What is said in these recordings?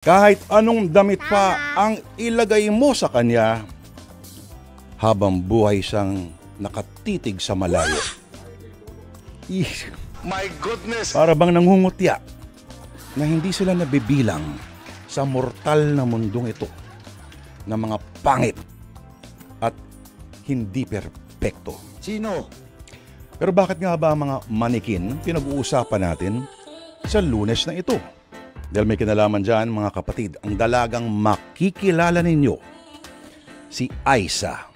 Kahit anong damit pa ang ilagay mo sa kanya, habang buhay siyang nakatitig sa malayo. My goodness! Para bang nangungutya na hindi sila nabibilang sa mortal na mundong ito na mga pangit at hindi perpekto. Sino? Pero bakit nga ba ang mga manikin pinag-uusapan natin sa Lunes na ito? Dahil may kinalaman dyan, mga kapatid, ang dalagang makikilala ninyo, si Aisa,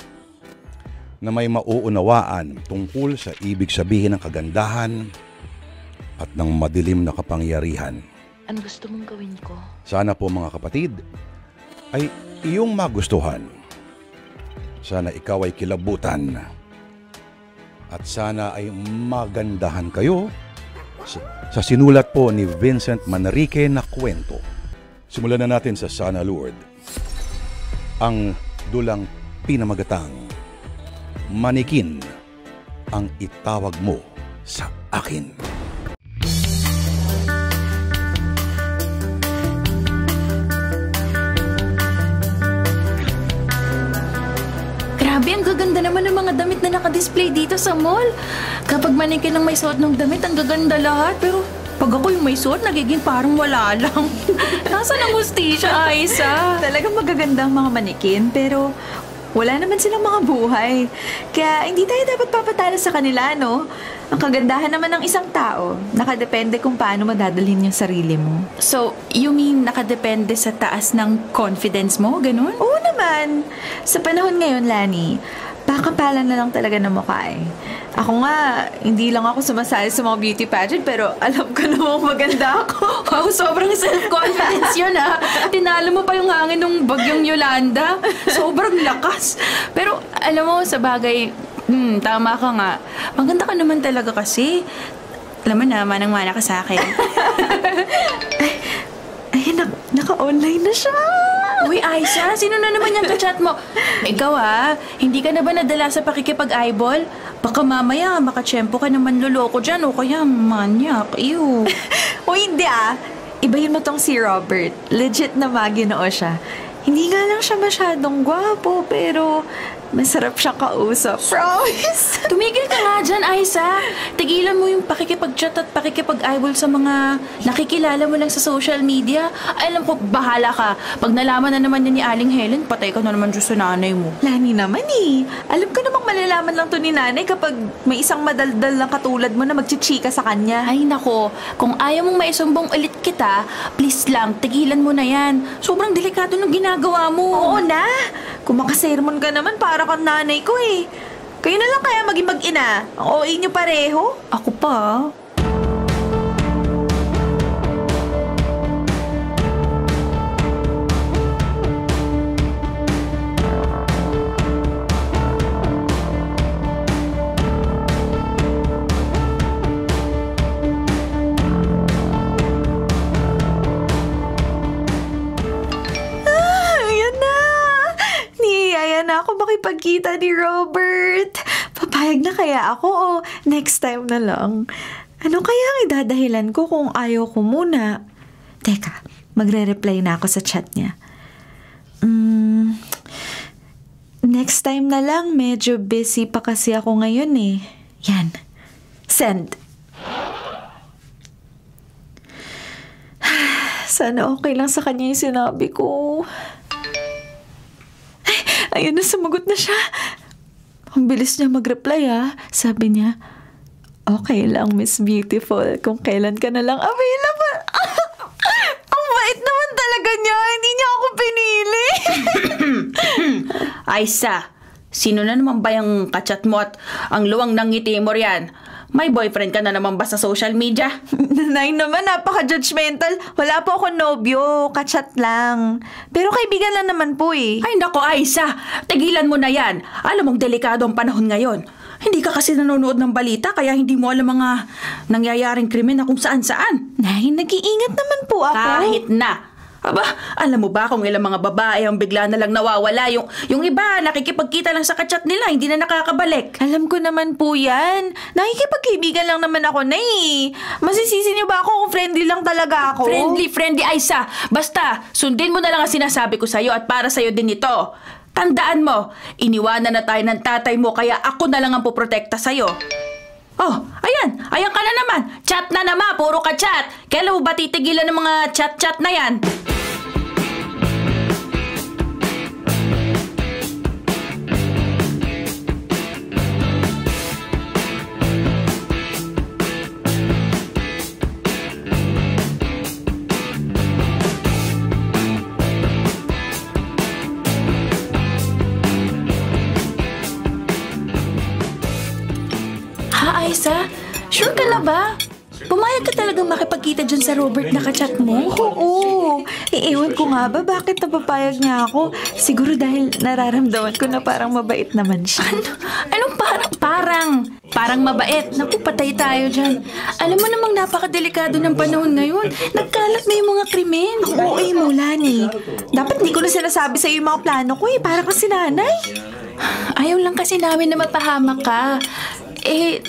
na may mauunawaan tungkol sa ibig sabihin ng kagandahan at ng madilim na kapangyarihan. Ano gusto mong gawin ko? Sana po mga kapatid ay iyong magustuhan. Sana ikaw ay kilabutan. At sana ay magandahan kayo sa sinulat po ni Vincent Manrique na kwento. Simulan na natin sa Sana Lord. Ang dulang pinamagatang, manikin ang itawag mo sa akin. Grabe, ang gaganda naman ng mga damit na nakadisplay dito sa mall. Kapag manikin ang may suot ng damit, ang gaganda lahat. Pero pag ako yung may suot, nagiging parang wala lang. Nasaan ang hustisya, Aisa? Talagang magaganda ang mga manikin, pero wala naman silang mga buhay. Kaya hindi tayo dapat papatalo sa kanila, no? Ang kagandahan naman ng isang tao, nakadepende kung paano madadalhin yung sarili mo. So, you mean nakadepende sa taas ng confidence mo? Ganun? Oo naman. Sa panahon ngayon, Lani, pakapalan na lang talaga ng mukha eh. Ako nga, hindi lang ako sumasali sa mga beauty pageant, pero alam ko namang maganda ako. Wow, sobrang self-confidence yun ah. Tinalo mo pa yung hangin ng bagyong Yolanda. Sobrang lakas. Pero alam mo, sa bagay, tama ka nga. Maganda ka naman talaga kasi. Alam mo na, manang-mana ka sa akin. Ay, naka-online na siya. Uy, Aisa, sino na naman yung kachat mo? Ikaw hindi ka na ba nadala sa pakikipag-eyeball? Baka mamaya, makatsyempo ka naman luloko dyan o kaya manyak. Ew. O hindi Ibahin mo tong si Robert. Legit na maginoo siya. Hindi nga lang siya masyadong gwapo, pero masarap siya kausap. Promise! Tumigil ka nga dyan, Aisa. Tigilan mo yung pakikipag-chat at pakikipag-eyeball sa mga nakikilala mo lang sa social media. Alam ko, bahala ka. Pag nalaman na naman yan ni Aling Helen, patay ka na naman dyan sa nanay mo. Lani naman Alam ko namang malalaman lang to ni nanay kapag may isang madaldal na katulad mo na magchichika sa kanya. Ay nako, kung ayaw mong maisumbong ulit kita, please lang, tigilan mo na yan. Sobrang delikado ng ginagawa mo. Oo na! Kung makasermon ka naman, para kang nanay ko eh. Kayo na lang kaya maging mag-ina. Ang OA niyo pareho. Ako pa. Ako makipagkita ni Robert. Papayag na kaya ako o next time na lang? Ano kaya ang idadahilan ko kung ayaw ko muna? Teka, magre-reply na ako sa chat niya. Next time na lang, medyo busy pa kasi ako ngayon eh. Yan. Send. Sana okay lang sa kanya yung sinabi ko. Ayun na, sumagot na siya. Ang bilis niya mag-reply Sabi niya, okay lang, Miss Beautiful, kung kailan ka na lang available. Ang bait naman talaga niya. Hindi niya ako pinili. Aisa, sino na naman ba yung kachat mo at ang luwang ng ngiti mo riyan? May boyfriend ka na naman ba sa social media? Nay naman, napaka-judgmental. Wala po akong nobyo, kachat lang. Pero kaibigan lang naman po eh. Ay nako, Aisa, tigilan mo na yan. Alam mong delikado ang panahon ngayon. Hindi ka kasi nanonood ng balita, kaya hindi mo alam mga nangyayaring krimen na kung saan-saan. Nay, nag-iingat naman po ako. Kahit na. Aba, alam mo ba kung ilang mga babae ang bigla na lang nawawala? Yung iba, nakikipagkita lang sa kachat nila, hindi na nakakabalik. Alam ko naman po yan. Nakikipagkaibigan lang naman ako na Masisisi niyo ba ako kung friendly lang talaga ako? Friendly, Aiza. Basta, sundin mo na lang ang sinasabi ko sa'yo at para sa'yo din ito. Tandaan mo, iniwanan na tayo ng tatay mo kaya ako na lang ang puprotekta sa'yo. Oh, ayan ka na naman. Chat na naman, puro ka chat. Kailan mo ba titigilan ng mga chat-chat na yan? Aiza, sure ka na ba? Pumayag ka talagang makipagkita dyan sa Robert na kachat mo? Oo. Iiwan ko nga ba bakit napapayag niya ako? Siguro dahil nararamdaman ko na parang mabait naman siya. Anong parang mabait? Naku, patay tayo dyan. Alam mo namang napakadelikado ng panahon ngayon. Nagkalat na yung mga krimen. Oo, Mulani. Dapat di ko na sinasabi sa iyo yung mga plano ko para kasi nanay. Ayaw lang kasi namin na mapahamak ka.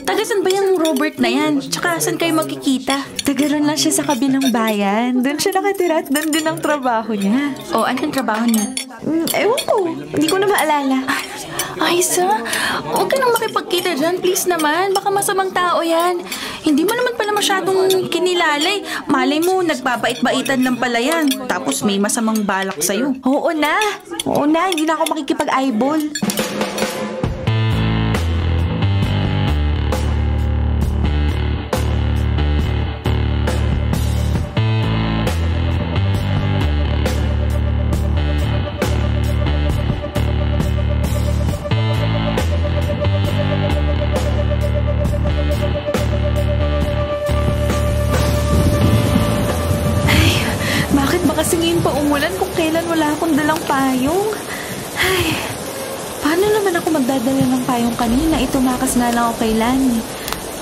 Tagasan ba yung Robert na yan? Tsaka saan kayo magkikita? Tagaroon lang siya sa kabilang bayan. Doon siya nakatira at doon din ang trabaho niya. Anong trabaho niya? Ewan ko. Hindi ko na maalala. Aiza, huwag ka nang makipagkita dyan. Please naman. Baka masamang tao yan. Hindi mo naman pala masyadong kinilalay. Malay mo, nagbabait-baitan lang pala yan. Tapos may masamang balak sa'yo. Oo na. Hindi na ako makikipag-eyeball. Kasi ngayon pa umulan kung kailan wala akong dalang payong. Ay, paano naman ako magdadala ng payong kanina? Itumakas nga lang ako kay Lani.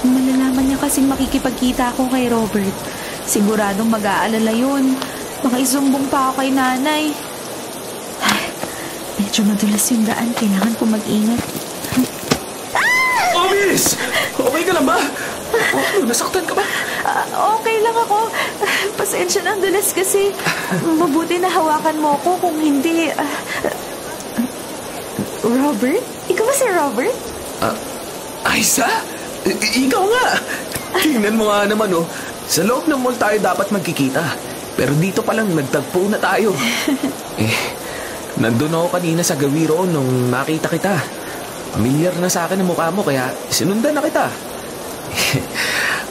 Malalaman niya kasing makikipagkita ako kay Robert. Siguradong mag-aalala yun. Baka isumbong pa ako kay nanay. Ay, medyo madulas yung daan. Kailangan ko mag-ingat. Oh, Miss! Okay ka lang ba? Nasaktan ka ba? Okay lang ako. Pasensya na ang dulas kasi mabuti na hawakan mo ko kung hindi. Robert? Ikaw ba si Robert? Aiza? Ikaw nga! Tingnan mo nga naman, oh. Sa loob ng mall tayo dapat magkikita. Pero dito pa lang nagtagpo na tayo. Nandun ako kanina sa Gawiro nung nakita kita. Familiar na sa akin ang mukha mo kaya sinundan na kita.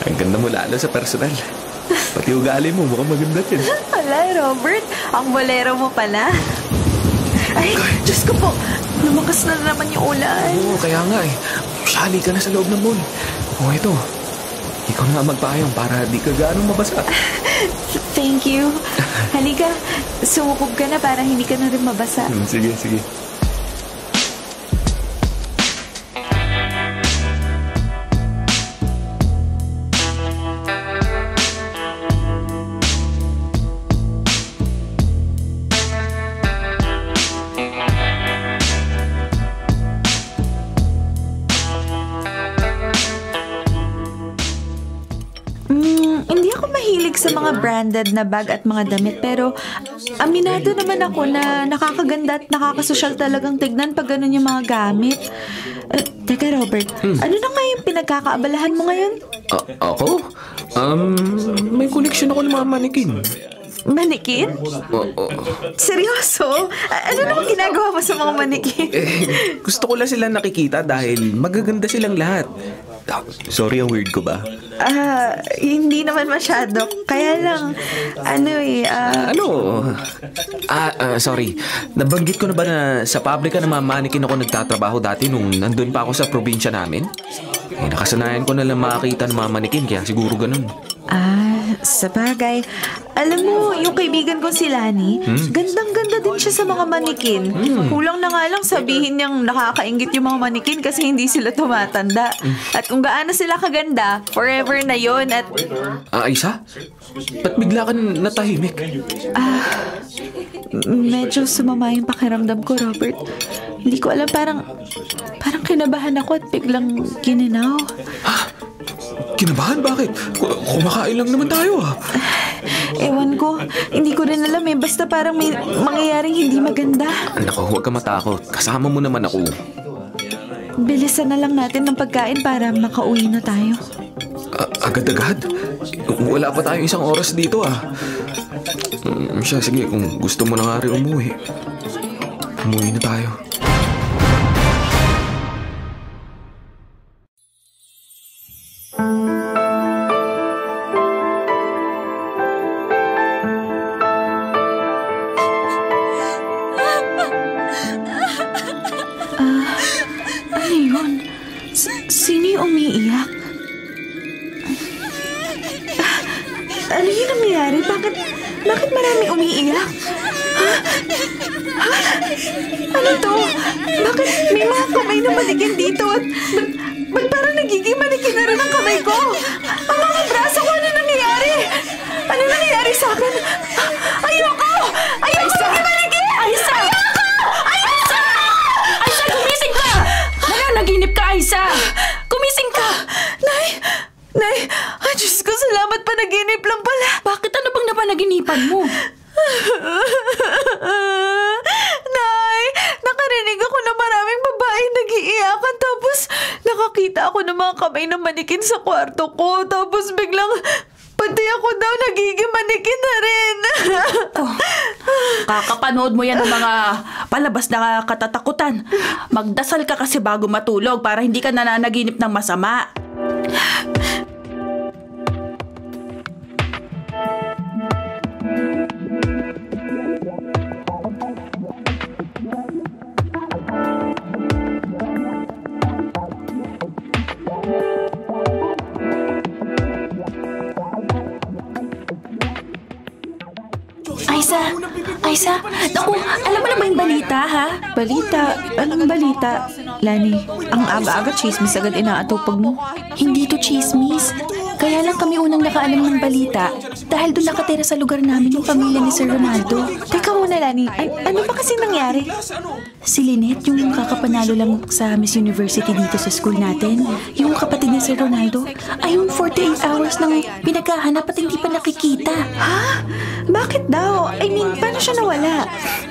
Ang ganda mo lalo sa personal. Pati ugali mo, mukhang maganda din. Hala, Robert. Ang bolero mo pala. Ay, Diyos ko po. Lumakas na naman yung ulan. Oo, kaya nga eh. Sali ka na sa loob ng mall. Ito. Ikaw na magpahayong para di ka ganong mabasa. Thank you. Halika, sumukob ka na para hindi ka na rin mabasa. Sige. Hindi ako mahilig sa mga branded na bag at mga damit pero aminado naman ako na nakakaganda at nakakasosyal talagang tignan pag ganun yung mga gamit. Teka Robert, ano na nga yung pinagkakaabalahan mo ngayon? Ako? May koleksyon ako ng mga manikin. Manikin? Seryoso? Ano naman ginagawa mo sa mga manikin? Gusto ko lang silang nakikita dahil magaganda silang lahat. Sorry, ang weird ko ba? Hindi naman masyado. Kaya lang, sorry. Nabanggit ko na ba na sa pabrika ng mga manikin ako nagtatrabaho dati nung nandun pa ako sa probinsya namin? Nakasanayan ko na lang makakita ng mga manikin, kaya siguro ganun. Sabagay. Alam mo, yung kaibigan ko si Lani, gandang-ganda din siya sa mga manikin. Kulang na nga lang sabihin niyang nakakaingit yung mga manikin kasi hindi sila tumatanda. At kung gaano sila kaganda, forever na yon. At Aisa? Ba't bigla ka natahimik? medyo sumama yung pakiramdam ko, Robert. Hindi ko alam, parang kinabahan ako at biglang gininaw. Kinabahan? Bakit? Kumakain lang naman tayo Ewan ko, hindi ko rin alam eh. Basta parang may mangyayaring hindi maganda. Naku, huwag ka matakot. Kasama mo naman ako. Bilisan na lang natin ng pagkain para makauwi na tayo. Agad-agad? Wala pa tayong isang oras dito Siya, sige, kung gusto mo na nga rin umuwi. Umuwi na tayo. Ano yun? Sino yung umiiyak? Ano yung nangyayari? Bakit marami umiiyak? Ano to? Bakit may mga kamay na manikin dito? At ba't parang nagiging manikin na rin ang kamay ko? Ang mga braso ko, ano nangyayari? Ano nangyayari sa akin? Ayoko! Ayoko maging manikin! Aisa! Aisa! Aisa, gumising ka! Naginip ka, Aisa! Gumising ka! Nay! Diyos ko, salamat pa, naginip lang pala. Bakit? Ano bang napanaginipan mo? Nay! Nakarinig ako na maraming babae nag-iiyakan, tapos nakakita ako ng mga kamay na manikin sa kwarto ko, tapos biglang pati ako daw nagiging manikin na rin. Kakapanood mo yan ng mga palabas na katatakutan. Magdasal ka kasi bago matulog para hindi ka nananaginip ng masama. Aisa, naku, alam mo na ba yung balita, ha? Balita? Anong balita? Lani, ang aga-aga chismis agad inaatupag mo. Hindi to chismis. Kaya lang kami unang nakaalam ng balita dahil doon nakatira sa lugar namin yung pamilya ni Sir Ronaldo. Teka muna, Lani. Ano ba kasi nangyari? Si Lynette, yung kakapanalo lang sa Miss University dito sa school natin, yung kapatid ni Sir Ronaldo, ay yung 48 hours nang pinaghahanap at hindi pa nakikita. Ha? Bakit daw? I mean, paano siya nawala?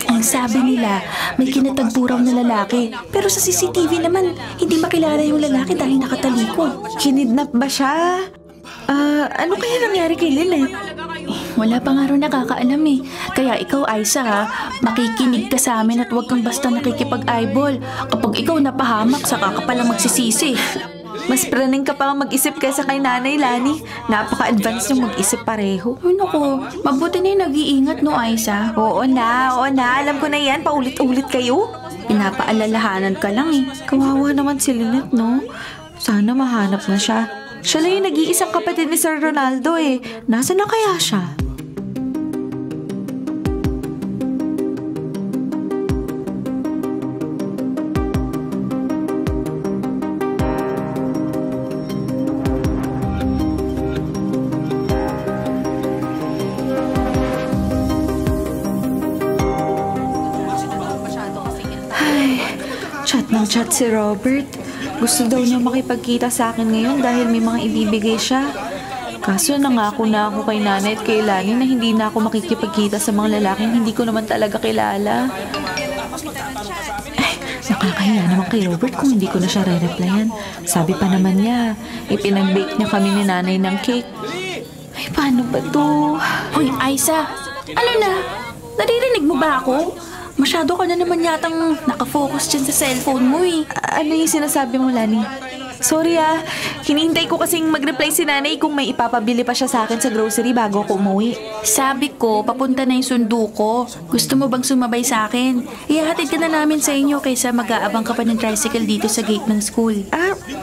Ang sabi nila, may kinatagpo raw na lalaki. Pero sa CCTV naman, hindi makilala yung lalaki dahil nakatalikod. Kinidnap ba siya? Ano kaya nangyari kay Lynette? Wala pa nga rin nakakaalam eh. Kaya ikaw, Aisa, ha, makikinig ka sa amin at huwag kang basta nakikipag-eyeball. Kapag ikaw napahamak, saka ka palang magsisisi. Mas praning ka pa mag-isip kaysa kay Nanay Lani. Napaka-advance yung mag-isip pareho. Ay naku, mabuti na yung nag-iingat, no, Aisa? Oo na. Alam ko na yan. Paulit-ulit kayo. Pinapaalalahanan ka lang eh. Kawawa naman si Lynette, no? Sana mahanap na siya. Siya lang yung nag-iisang kapatid ni Sir Ronaldo eh. Nasaan na kaya siya? Ay, chat ng chat si Robert. Gusto daw niya makipagkita sa akin ngayon dahil may mga ibibigay siya. Kaso nangako na ako kay Nanay at kay Lani na hindi na ako makikipagkita sa mga lalaking hindi ko naman talaga kilala. Ay, nakakahiya naman kay Robert kung hindi ko na siya re-replyan. Sabi pa naman niya, ipinag-bake niya kami ni Nanay ng cake. Ay, paano ba to? Hoy, Aisa, ano na? Naririnig mo ba ako? Masyado ka na naman yatang nakafocus dyan sa cellphone mo eh. Ano yung sinasabi mo, Lani? Sorry hinihintay ko kasing mag-reply si nanay kung may ipapabili pa siya sa akin sa grocery bago ako umuwi. Sabi ko, papunta na yung sundo ko. Gusto mo bang sumabay sa akin? Ihahatid ka na namin sa inyo kaysa mag-aabang ka pa ng tricycle dito sa gate ng school.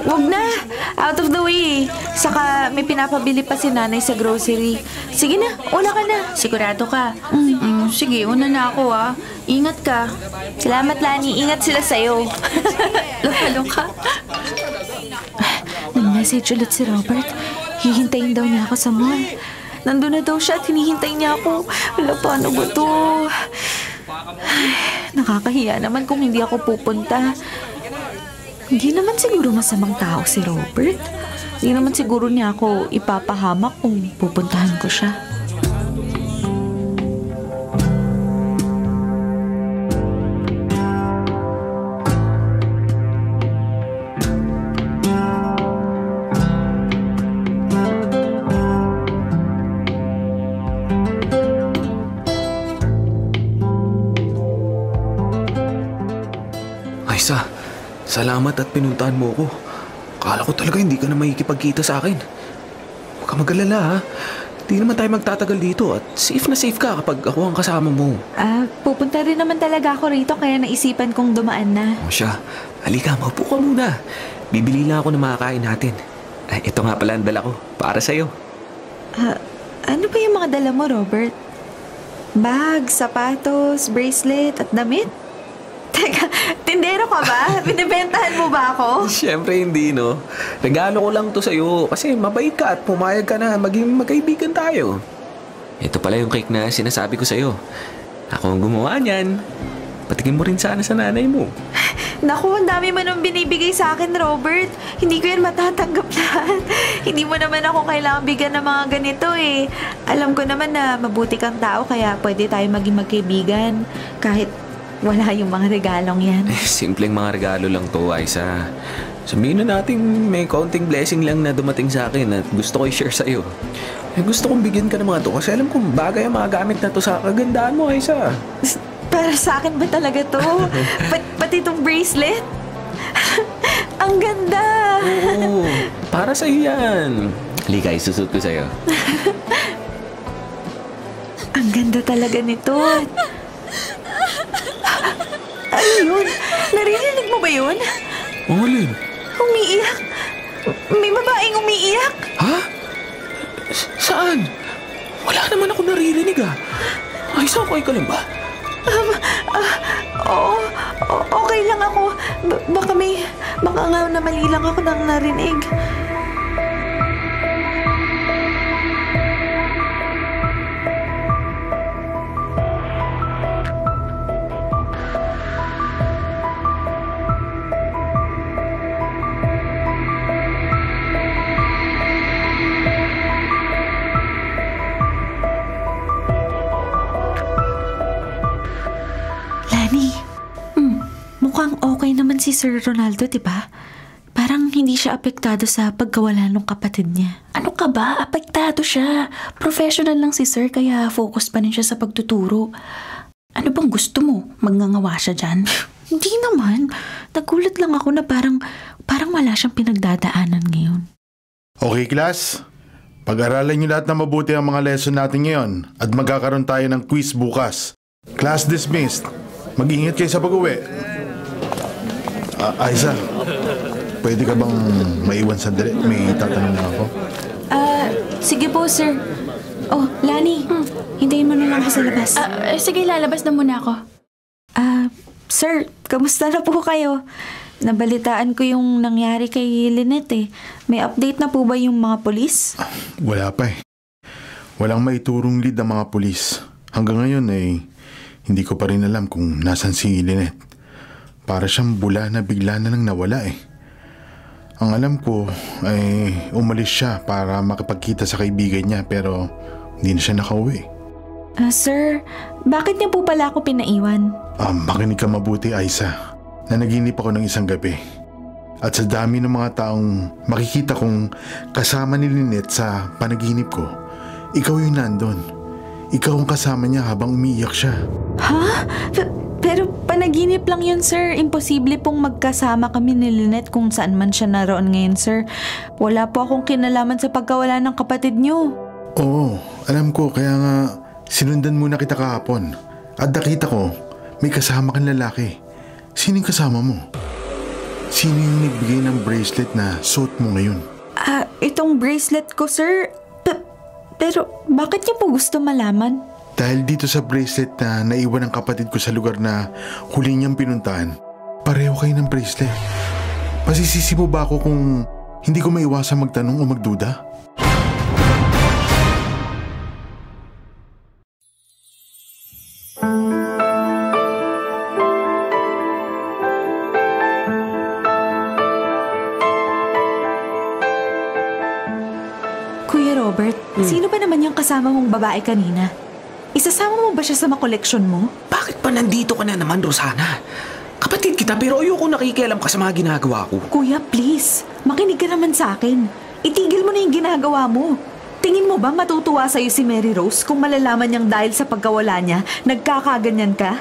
Wag na. Out of the way. Saka may pinapabili pa si nanay sa grocery. Sige na, una ka na. Sigurado ka? Sige, una na ako Ingat ka. Salamat, Lani. Ingat sila sa'yo. Lokalo ka? Nag-message ulit si Robert. Hihintayin daw niya ako sa mall. Nandun na daw siya at hinihintay niya ako. Wala, paano ba to? Nakakahiya naman kung hindi ako pupunta. Hindi naman siguro masamang tao si Robert. Hindi naman siguro niya ako ipapahamak kung pupuntahan ko siya. Aisa, salamat at pinuntahan mo ko. Akala ko talaga hindi ka na makikipagkita sa akin. Huwag ka mag-alala Hindi naman tayo magtatagal dito at safe na safe ka kapag ako ang kasama mo. Pupunta rin naman talaga ako rito kaya naisipan kong dumaan na. O siya, halika, maupo ka muna. Bibili lang ako ng makakain natin. Ito nga pala ang dala ko, para sa'yo. Ano ba yung mga dala mo, Robert? Bag, sapatos, bracelet at damit? Teka, tindero ka ba? Binibentahan mo ba ako? Siyempre hindi, no? Regalo ko lang to sa'yo kasi mabait ka at pumayag ka na maging magkaibigan tayo. Ito pala yung cake na sinasabi ko sa'yo. Ako ang gumawa niyan. Patikin mo rin sana sa nanay mo. Naku, ang dami mo nung binibigay sa akin, Robert. Hindi ko yan matatanggap lahat. Hindi mo naman ako kailangan bigyan ng mga ganito eh. Alam ko naman na mabuti kang tao kaya pwede tayo maging magkaibigan. Kahit wala yung mga regalong yan. Simpleng mga regalo lang to, Aisa. Sabihin na natin may kaunting blessing lang na dumating sa akin at gusto ko i-share sa'yo. Gusto kong bigyan ka ng mga to kasi alam kong bagay ang mga gamit na to sa kagandaan mo, Aisa. Para sa akin ba talaga to? Pati itong bracelet? Ang ganda! Oo, para sa'yo yan. Halika, isusot ko sa'yo. Ang ganda talaga nito. Ano yun? Naririnig mo ba yun? Ang alin? Umiiyak. May babaeng umiiyak. Ha? Saan? Wala naman ako naririnig Aisa, okay ka lang ba? Oo, okay lang ako. Baka nga na mali lang ako nang narinig. Mukhang okay naman si Sir Ronaldo, diba? Parang hindi siya apektado sa pagkawala ng kapatid niya. Ano ka ba? Apektado siya. Professional lang si Sir kaya focus pa rin siya sa pagtuturo. Ano bang gusto mo? Magngangawa siya dyan? Hindi naman. Nagulat lang ako na parang wala siyang pinagdadaanan ngayon. Okay, class. Pag-aralan niyo lahat na mabuti ang mga lesson natin ngayon at magkakaroon tayo ng quiz bukas. Class dismissed. Mag-ingat kayo sa pag-uwi. Aisa, pwede ka bang maiwan sandali? May tatanong na ako. Sige po, sir. Oh, Lani, hintayin mo na lang ako sa labas. Sige, lalabas na muna ako. Sir, kamusta na po kayo? Nabalitaan ko yung nangyari kay Lynette eh. May update na po ba yung mga polis? Wala pa eh. Walang maiturong lead ang mga polis. Hanggang ngayon hindi ko pa rin alam kung nasan si Lynette. Para siyang bula na bigla na lang nawala eh. Ang alam ko ay umalis siya para makipagkita sa kaibigan niya pero hindi na siya nakauwi. Sir, bakit niya po pala ako pinaiwan? Makinig ka mabuti, Aisa. Nanaginip ako ng isang gabi. At sa dami ng mga taong makikita kong kasama ni Lynette sa panaginip ko, ikaw yung nandun. Ikaw ang kasama niya habang umiiyak siya. Ha? Pero panaginip lang yun, sir. Imposible pong magkasama kami ni Lynette kung saan man siya naroon ngayon, sir. Wala po akong kinalaman sa pagkawala ng kapatid niyo. Oo, alam ko, kaya nga sinundan muna kita kahapon. At nakita ko, may kasama kang lalaki. Sino yung kasama mo? Sino yung nagbigay ng bracelet na suot mo ngayon? Itong bracelet ko, sir. Pero bakit niyo po gusto malaman? Dahil dito sa bracelet na naiwan ng kapatid ko sa lugar na huli niyang pinuntahan, pareho kayo ng bracelet. Masisisi mo ba ako kung hindi ko maiwasan magtanong o magduda? Kuya Robert, sino ba naman yung kasama mong babae kanina? Isasama mo ba siya sa makoleksyon mo? Bakit pa nandito ka na naman, Rosana? Kapatid kita pero ayoko nakikialam ka sa mga ginagawa ko. Kuya, please. Makinig ka naman sa akin. Itigil mo na yung ginagawa mo. Tingin mo ba matutuwa sa'yo si Mary Rose kung malalaman niyang dahil sa pagkawala niya, nagkakaganyan ka?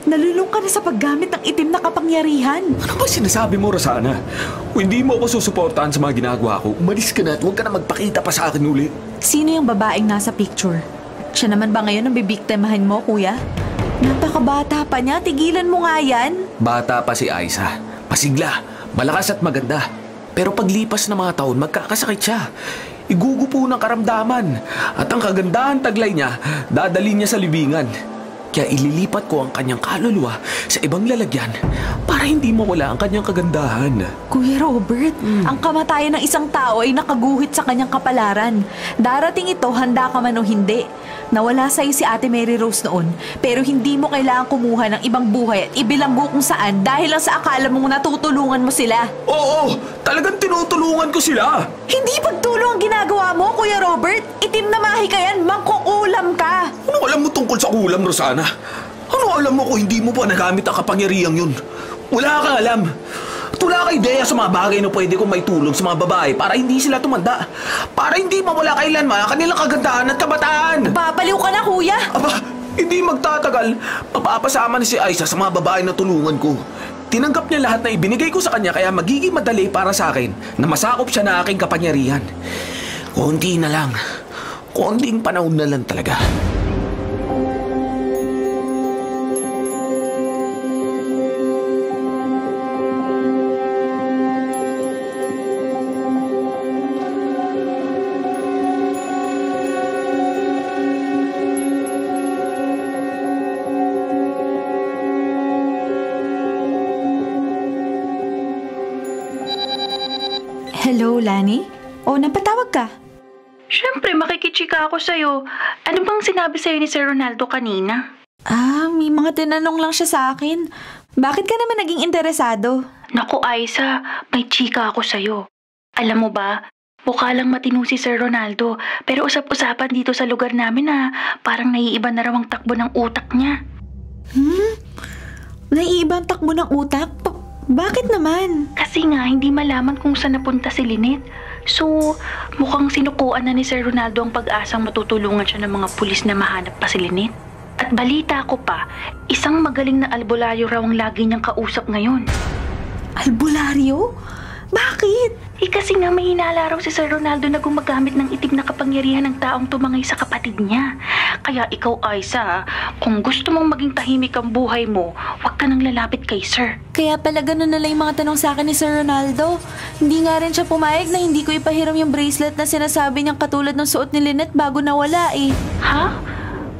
Nalulung ka na sa paggamit ng itim na kapangyarihan. Ano ba sinasabi mo, Rosana? Kung hindi mo ako susuportahan sa mga ginagawa ko, umalis ka na at huwag ka na magpakita pa sa akin ulit. Sino yung babaeng nasa picture? Siya naman ba ngayon ang bibiktimahin mo, kuya? Napakabata pa niya. Tigilan mo nga yan. Bata pa si Aiza. Masigla, malakas at maganda. Pero paglipas ng mga taon, magkakasakit siya. Igugupo ng karamdaman. At ang kagandahan taglay niya, dadalhin niya sa libingan. Kaya ililipat ko ang kanyang kaluluwa sa ibang lalagyan para hindi mawala ang kanyang kagandahan. Kuya Robert, ang kamatayan ng isang tao ay nakaguhit sa kanyang kapalaran. Darating ito, handa ka man o hindi. Nawala sa'yo si Ate Mary Rose noon, pero hindi mo kailangan kumuha ng ibang buhay at ibilanggo kung saan dahil lang sa akala mong natutulungan mo sila. Oo, talagang tinutulungan ko sila. Hindi pagtulong ang ginagawa mo, Kuya Robert. Itim na mahi ka yan, mangkukulam ka. Ano alam mo tungkol sa kulam, Rosana? Ano alam mo kung hindi mo pa nagamit ang kapangyarihang yun? Wala kang alam. At wala kang ideya sa mga bagay na pwede kong maitulong sa mga babae para hindi sila tumanda. Para hindi mawala kailanman ang kanilang kagandahan at kabataan. Babaliw ka na, kuya. Aba, hindi magtatagal. Mapapasama ni si Aiza sa mga babae na tulungan ko. Tinanggap niya lahat na ibinigay ko sa kanya kaya magiging madali para sa akin na masakop siya na aking kapangyarihan. Konti na lang. Konting panahon na lang talaga. Hello, Lani? O, napatawag ka? Siyempre, makikichika ako sa'yo. Ano bang sinabi sa'yo ni Sir Ronaldo kanina? May mga tinanong lang siya sa akin. Bakit ka naman naging interesado? Naku, Aiza, may chika ako sa'yo. Alam mo ba, mukha lang matino si Sir Ronaldo, pero usap-usapan dito sa lugar namin na parang naiiba na raw ang takbo ng utak niya. Naiiba ang takbo ng utak? Bakit naman? Kasi nga, hindi malaman kung saan napunta si Lynette. So, mukhang sinukuan na ni Sir Ronaldo ang pag-asang matutulungan siya ng mga pulis na mahanap pa si Lynette. At balita ko pa, isang magaling na albularyo raw ang lagi niyang kausap ngayon. Albularyo? Bakit? Kasi nga may hinala raw si Sir Ronaldo na gumagamit ng itim na kapangyarihan ng taong tumangay sa kapatid niya. Kaya ikaw, Aiza, kung gusto mong maging tahimik ang buhay mo, huwag ka nang lalapit kay Sir. Kaya pala ganun na lang yung mga tanong sa akin ni Sir Ronaldo. Hindi nga rin siya pumayag na hindi ko ipahiram yung bracelet na sinasabi niyang katulad ng suot ni Lynette bago nawala eh. Ha?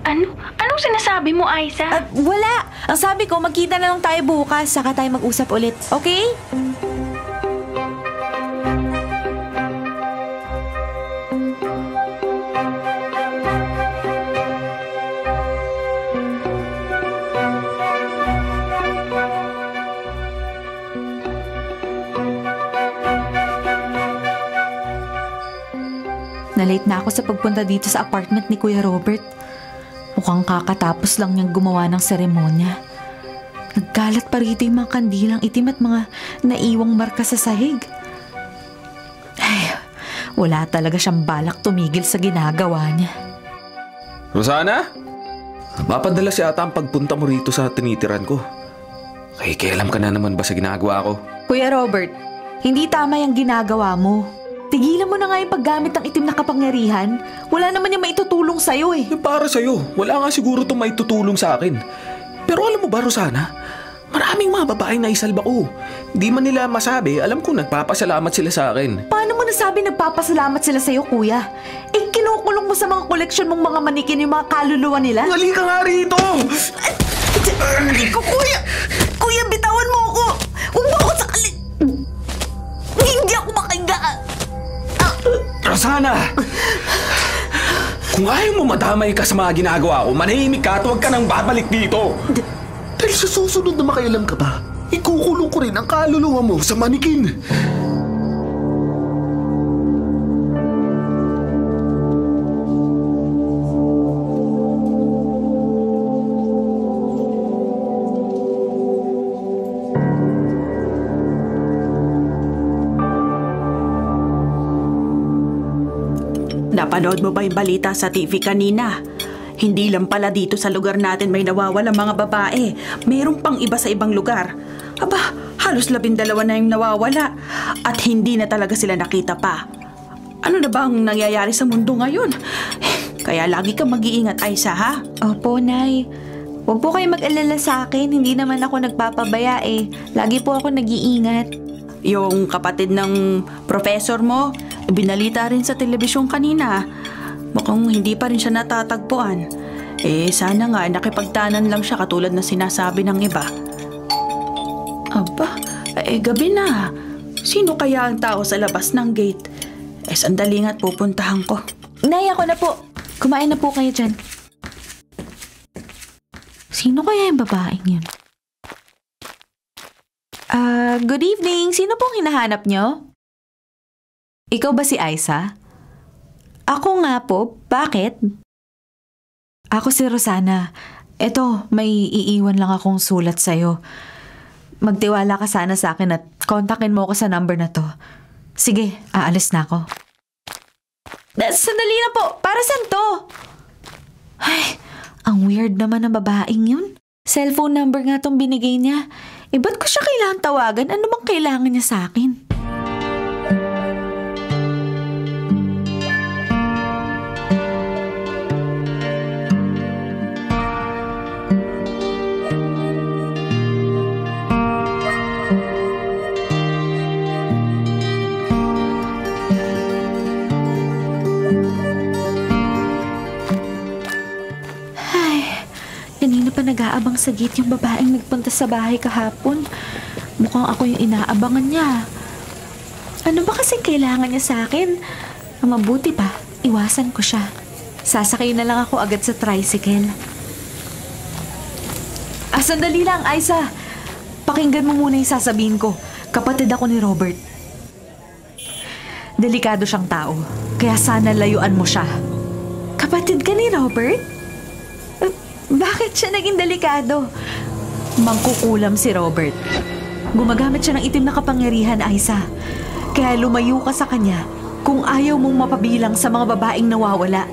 Anong sinasabi mo, Aiza? Wala! Ang sabi ko, magkita na lang tayo bukas, saka tayo mag-usap ulit. Okay? Na-late na ako sa pagpunta dito sa apartment ni Kuya Robert. Mukhang kakatapos lang niyang gumawa ng seremonya. Nagkalat pa rito yung mga kandilang itim at mga naiwang marka sa sahig. Ay, wala talaga siyang balak tumigil sa ginagawa niya. Rosana? Napapadala si ata ang pagpunta mo rito sa tinitiran ko. Kailan ka na naman ba sa ginagawa ko? Kuya Robert, hindi tama yung ginagawa mo. Tigilan mo na nga yung paggamit ng itim na kapangyarihan. Wala naman yung maitutulong sa'yo eh. Para sa'yo, wala nga siguro itong maitutulong sa akin. Pero alam mo ba, Rosana? Maraming mga babaeng naisalba ko. Di man nila masabi, alam ko nagpapasalamat sila sa akin. Paano mo nasabi nagpapasalamat sila sa'yo, kuya? Eh, kinukulong mo sa mga koleksyon mong mga manikin yung mga kaluluwa nila? Ngali ka nga rito! Kuya! Kuya, bitawan mo ako! Huwag mo ako sakali! Hindi ako makahiga! Rosana! Kung ayaw mo madamay ka sa mga ginagawa ko, manahimik ka at huwag ka nang babalik dito! Dahil sa susunod na makailam ka pa, ikukulong ko rin ang kaluluwa mo sa manikin! Napanood mo ba yung balita sa TV kanina? Hindi lang pala dito sa lugar natin may nawawalang mga babae. Mayroon pang iba sa ibang lugar. Aba, halos 12 na yung nawawala. At hindi na talaga sila nakita pa. Ano na ba ang nangyayari sa mundo ngayon? Kaya lagi kang mag-iingat, Aisa, ha? Opo, Nay. Huwag po kayo mag-alala sa akin. Hindi naman ako nagpapabaya eh. Lagi po ako nag-iingat. Yung kapatid ng professor mo, binalita rin sa telebisyon kanina. Mukhang hindi pa rin siya natatagpuan. Eh, sana nga nakipagtanan lang siya katulad na sinasabi ng iba. Aba, gabi na. Sino kaya ang tao sa labas ng gate? Sandali nga't pupuntahan ko. Nay, ako na po. Kumain na po kayo dyan. Sino kaya yung babaeng yun? Good evening. Sino pong hinahanap nyo? Ikaw ba si Aisa? Ako nga po. Bakit? Ako si Rosana. Eto, may iiwan lang akong sulat sa'yo. Magtiwala ka sana sa akin at kontakin mo ako sa number na to. Sige, aalis na ako. Sandali na po! Para saan to? Ay, ang weird naman ng babaeng yun. Cellphone number nga tong binigay niya. Ba't ko siya kailangan tawagan? Ano bang kailangan niya sa akin? Kanina pa nag-aabang sa gate yung babaeng nagpunta sa bahay kahapon. Mukhang ako yung inaabangan niya. Ano ba kasi kailangan niya sa akin? Ang mabuti pa, iwasan ko siya. Sasakay na lang ako agad sa tricycle. Sandali lang, Aisa. Pakinggan mo muna yung sasabihin ko. Kapatid ako ni Robert. Delikado siyang tao, kaya sana layuan mo siya. Kapatid ka ni Robert? Bakit siya naging delikado? Mangkukulam si Robert. Gumagamit siya ng itim na kapangyarihan, Aisa. Kaya lumayo ka sa kanya kung ayaw mong mapabilang sa mga babaeng nawawala.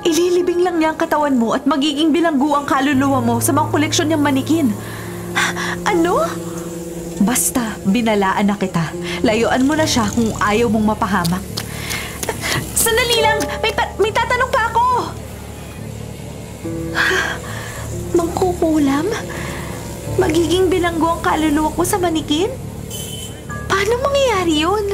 Ililibing lang niya ang katawan mo at magiging bilanggo ang kaluluwa mo sa mga koleksyon niyang manikin. Ano? Basta, binalaan na kita. Layuan mo na siya kung ayaw mong mapahamak. Sandali lang! May tatanong pa ako! Mangkukulam? Magiging bilanggo ang kaluluwa ko sa manikin? Paano mangyayari yun?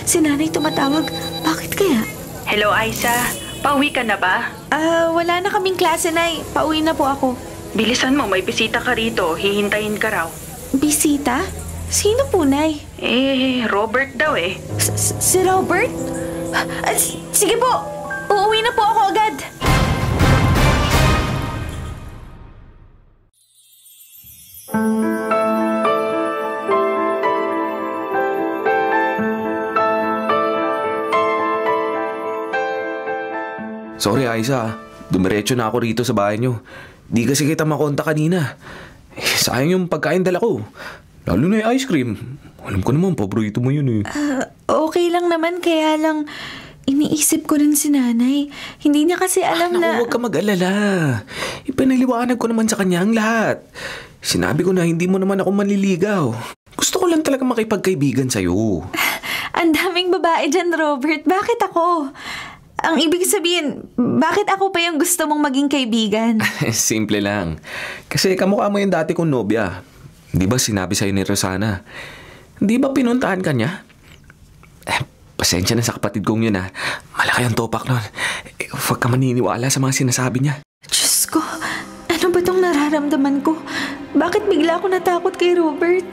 Si nanay tumatawag. Bakit kaya? Hello, Aisa. Pauwi ka na ba? Wala na kaming klase, Nay. Pauwi na po ako. Bilisan mo, may bisita ka rito. Hihintayin ka raw. Bisita? Sino po, Nay? Robert daw eh. Si Robert? Sige po. Uuwi na po ako agad. Sorry, Aisa. Dumiretso na ako rito sa bahay niyo. Di kasi kita makonta kanina. Sayang yung pagkain dala ko. Lalo na yung ice cream. Alam ko naman, paborito mo yun eh. Okay lang naman, kaya lang Iniisip ko rin si nanay. Hindi niya kasi alam na... Huwag ka mag-alala. Ipinaliwanag ko naman sa kanya ang lahat. Sinabi ko na hindi mo naman ako manliligaw. Gusto ko lang talaga makipagkaibigan sa'yo. Ang daming babae dyan, Robert. Bakit ako? Ang ibig sabihin, bakit ako pa yung gusto mong maging kaibigan? Simple lang. Kasi kamukha mo yung dati kong nobya. Di ba sinabi sa'yo ni Rosana? Di ba pinuntahan ka niya? Pasensya na sa kapatid kong yun, ha. Malaki ang topak nun. Huwag ka maniniwala sa mga sinasabi niya. Diyos ko, ano ba tong nararamdaman ko? Bakit bigla ako natakot kay Robert?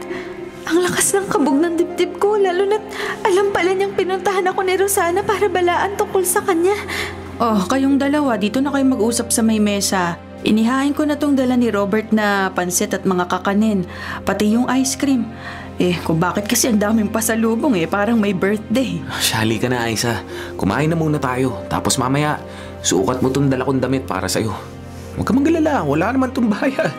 Ang lakas ng kabog ng dibdib ko, lalo na't alam pala niyang pinuntahan ako ni Rosana para balaan tungkol sa kanya. Oh, kayong dalawa, dito na kayo mag-usap sa may mesa. Inihain ko na tong dala ni Robert na pansit at mga kakanin, pati yung ice cream. Kung bakit kasi ang daming pasalubong parang may birthday. Shali ka na, Aiza. Kumain na muna tayo. Tapos mamaya, sukat mo tong dala kong damit para sa'yo. Huwag ka magalala, wala naman tong bayad.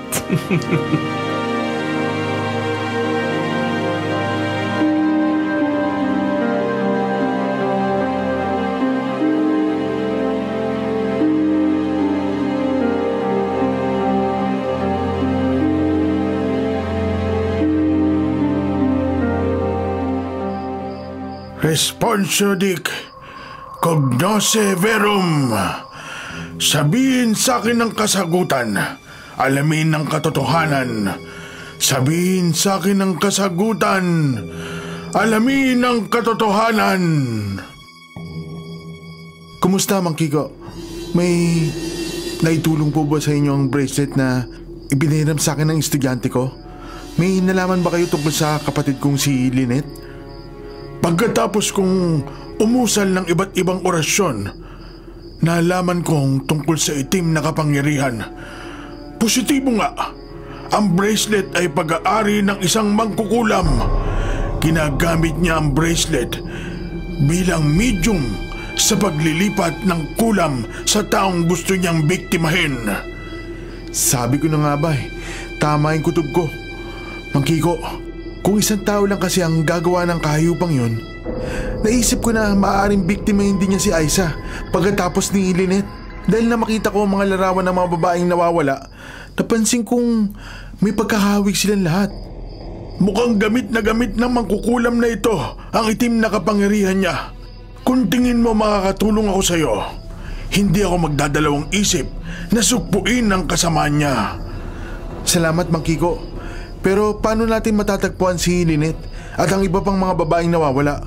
Responsio dic, cognosce verum. Sabihin sa akin ang kasagutan, alamin ang katotohanan. Sabihin sa akin ang kasagutan, alamin ang katotohanan. Kumusta, Mang Kiko? May naitulong po ba sa inyo ang bracelet na ibiniram sa akin ng estudyante ko? May nalaman ba kayo tungkol sa kapatid kong si Lynette? Pagkatapos kong umusal ng iba't ibang orasyon, nalaman kong tungkol sa itim na kapangyarihan. Positibo nga, ang bracelet ay pag-aari ng isang mangkukulam. Ginagamit niya ang bracelet bilang medium sa paglilipat ng kulam sa taong gusto niyang biktimahin. Sabi ko na nga ba tama yung kutob ko. Mang Kiko, kung isang tao lang kasi ang gagawa ng kahayupang yun, naisip ko na maaaring biktimahin din niya si Aiza pagkatapos ni Lynette. Dahil na makita ko ang mga larawan ng mga babaeng nawawala, napansin kong may pagkahawig silang lahat. Mukhang gamit ng mangkukulam na ito ang itim na kapangyarihan niya. Kung tingin mo makakatulong ako sa iyo, hindi ako magdadalawang isip na sugpuin ang kasama niya. Salamat, Mang Kiko. Pero paano natin matatagpuan si Lynette at ang iba pang mga babaeng nawawala?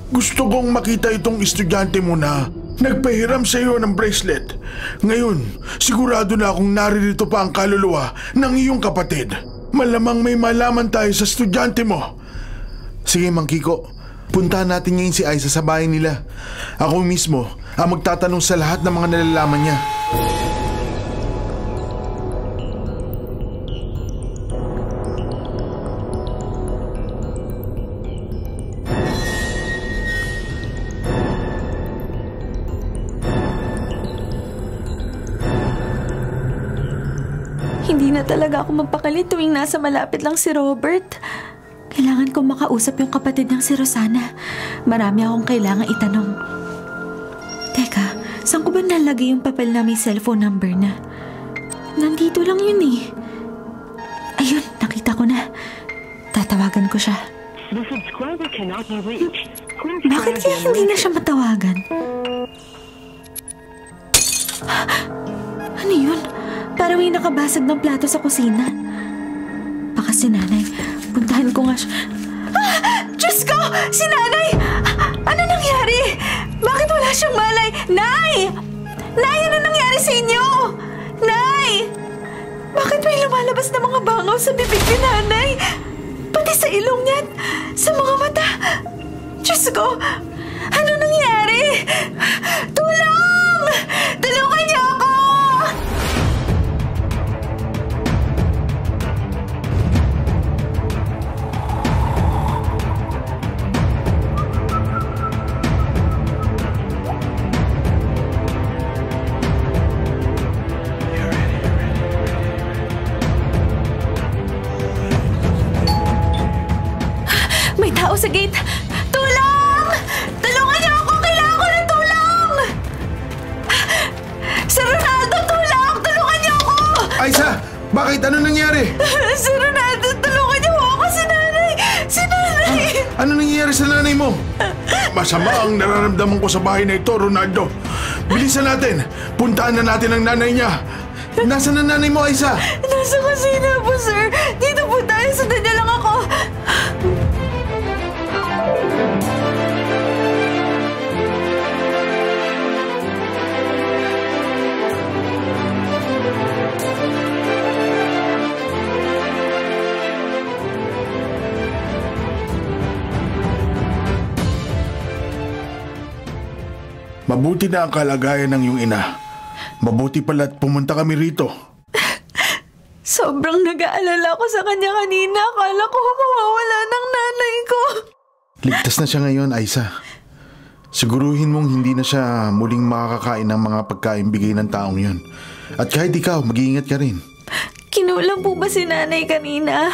Gusto kong makita itong estudyante mo na nagpahiram sa iyo ng bracelet. Ngayon, sigurado na akong naririto pa ang kaluluwa ng iyong kapatid. Malamang may malaman tayo sa estudyante mo. Sige, Mang Kiko. Puntahan natin ngayon si Aiza sa bahay nila. Ako mismo ang magtatanong sa lahat ng mga nalalaman niya. Hindi na talaga ako magpakali tuwing nasa malapit lang si Robert. Kailangan kong makausap yung kapatid ng si Rosana. Marami akong kailangan itanong. Teka, saan ko ba nalagay yung papel na may cellphone number na? Nandito lang yun Ayun, nakita ko na. Tatawagan ko siya. Bakit kaya hindi na siya matawagan? Ano yun? Parang may nakabasag ng plato sa kusina. Baka si nanay. Puntahan ko nga siya. Diyos ko! Si nanay! Ano nangyari? Bakit wala siyang malay? Nay! Nay, ano nangyari sa inyo? Nay! Bakit may lumalabas na mga bangaw sa bibig ni nanay? Pati sa ilong niya at sa mga mata. Diyos ko! Ano nangyari? Tulong! Tulungan niyo ako! May tao sa gate! Tulong! Tulungan niyo ako! Kailangan ko ng tulong! Aiza! Bakit? Ano nangyari? Sir Ronaldo, tulungan niyo ako si nanay! Si nanay! Ano nangyayari sa nanay mo? Masama ang nararamdaman ko sa bahay na ito, Ronaldo. Bilisan natin. Puntaan na natin ang nanay niya. Nasaan ang nanay mo, Aiza? Nasa kusina po, sir. Dito po tayo. Sundan niya lang ako. Mabuti na ang kalagayan ng iyong ina. Mabuti pala't pumunta kami rito. Sobrang nag-aalala ko sa kanya kanina. Akala ko mawawala ng nanay ko. Ligtas na siya ngayon, Aiza. Siguruhin mong hindi na siya muling makakakain ng mga pagkain bigay ng taong yon. At kahit ikaw, mag-iingat ka rin. Kinulang po ba si nanay kanina?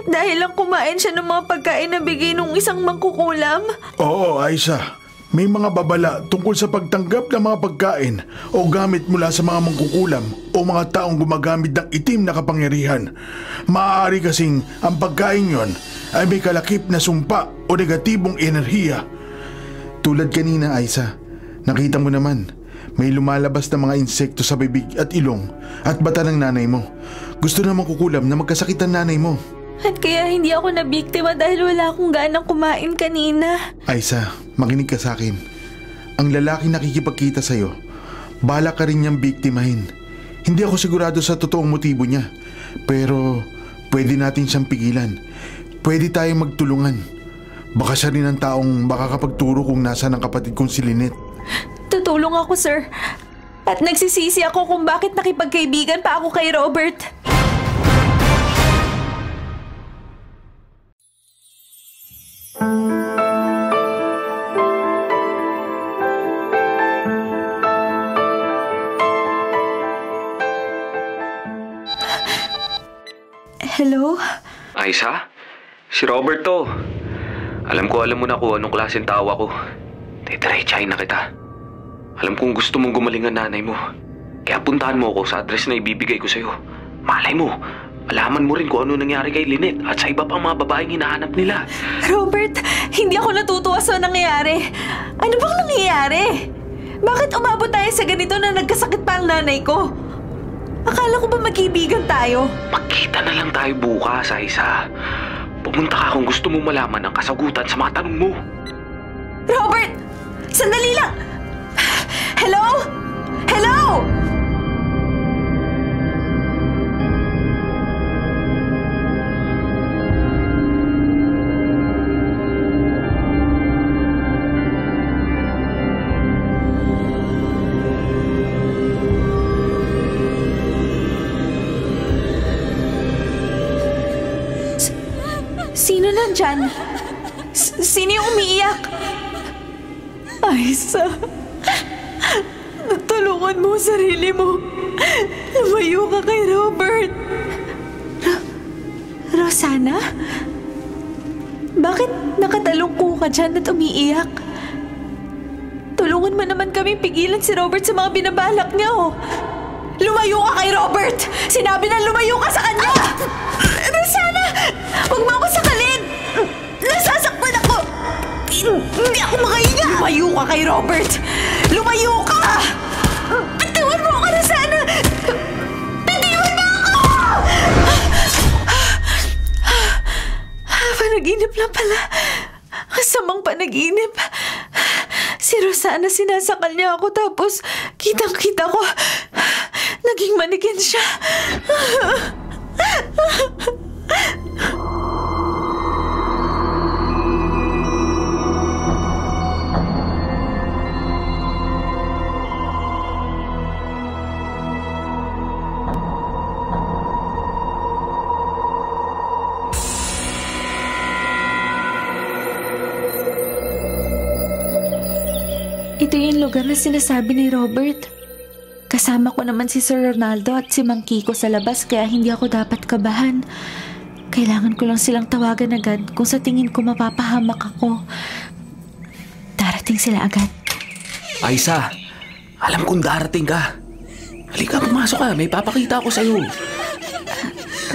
Dahil lang kumain siya ng mga pagkain na bigay nung isang mangkukulam? Oo, Aiza. May mga babala tungkol sa pagtanggap ng mga pagkain o gamit mula sa mga mangkukulam o mga taong gumagamit ng itim na kapangyarihan. Maaari kasing ang pagkain yon ay may kalakip na sumpa o negatibong enerhiya. Tulad kanina, Aiza, nakita mo naman, may lumalabas na mga insekto sa bibig at ilong at bata ng nanay mo. Gusto na mangkukulam na magkasakit ang nanay mo. At kaya hindi ako nabiktima dahil wala akong ganang kumain kanina. Aiza, makinig ka sa akin. Ang lalaki nakikipagkita sa'yo, bala ka rin niyang biktimahin. Hindi ako sigurado sa totoong motibo niya. Pero pwede natin siyang pigilan. Pwede tayong magtulungan. Baka siya rin ang taong makakapagturo kung nasaan ang kapatid kong si Lynette. Tutulong ako, sir. At nagsisisi ako kung bakit nakipagkaibigan pa ako kay Robert. Hello? Aiza? Si Robert to. Alam mo na kung anong klaseng tawa ko. Didiretsahin na kita. Alam kong gusto mong gumaling ang nanay mo. Kaya puntahan mo ako sa address na ibibigay ko sa'yo. Malay mo, malaman mo rin kung ano nangyari kay Lynette at sa iba pang mga babaeng hinahanap nila. Robert, hindi ako natutuwa sa nangyayari. Ano bang nangyayari? Bakit umabot tayo sa ganito na nagkasakit pa ang nanay ko? Akala ko ba magkaibigan tayo? Magkita na lang tayo bukas, Aiza. Pumunta ka kung gusto mong malaman ang kasagutan sa mga tanong mo. Robert! Sandali lang! Hello? Hello? Sino nandyan? Sino yung umiiyak? Aiza, tulungan mo sarili mo. Lumayo ka kay Robert. Rosana? Bakit nakatalungko ka dyan at umiiyak? Tulungan mo naman kami pigilan si Robert sa mga binabalak niya, oh. Lumayo ka kay Robert! Sinabi na lumayo ka sa kanya! Rosana! Huwag mo ako sakalin! Nasasaktan ako! Hindi ako makahinga! Lumayo ka kay Robert! Lumayo ka! Bitawan mo ako, Rosana! Bitawan mo ako! Panaginip lang pala. Kasamang panaginip. Si Rosana sinasakal niya ako tapos kitang-kita ko naging manikin siya. Ito yung lugar na sinasabi ni Robert. Kasama ko naman si Sir Ronaldo at si Mang Kiko sa labas kaya hindi ako dapat kabahan. Kailangan ko lang silang tawagan agad kung sa tingin ko mapapahamak ako. Darating sila agad. Aiza, alam kong darating ka. Halika, pumasok ka. May papakita ako sa'yo.